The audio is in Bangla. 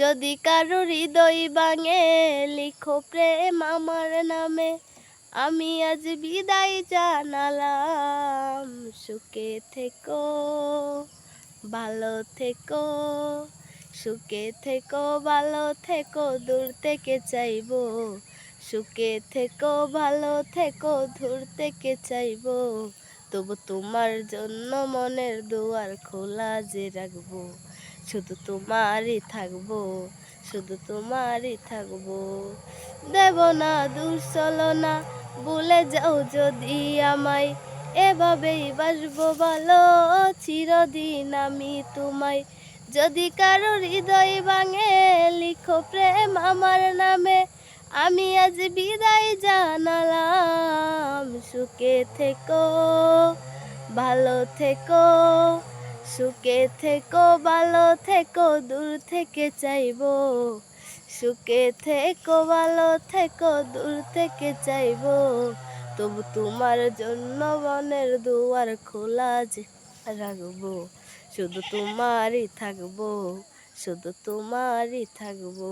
যদি কারো হৃদয় ভাঙে লিখো প্রেম আমার নামে। আমি আজ বিদায় জানালাম, সুখে থেকো ভালো থেকো, সুখে থেকো ভালো থেকো, দূর থেকে চাইবো। সুখে থেকো ভালো থেকো, দূর থেকে চাইবো। তবু তোমার জন্য মনের দুয়ার খোলা যে রাখবো। শুধু তোমারই থাকবো, শুধু তোমারই থাকবো। দেব না দুঃছলনা, ভুলে যাও যদি আমায়। এভাবেই বাসবো ভালো চিরদিন আমি তোমায়। যদি কারো হৃদয় ভাঙে লিখো প্রেম আমার নামে। আমি আজ বিদায় জানালাম, সুখে থেকো ভালো থেকো, সুখে থেকো ভালো থেকো, দূর থেকে চাইবো। সুখে থেকো ভালো থেকো, দূর থেকে চাইবো। তবু তোমার জন্য মনের দুয়ার খোলা যে রাখবো। শুধু তোমারই থাকবো, শুধু তোমারই থাকবো।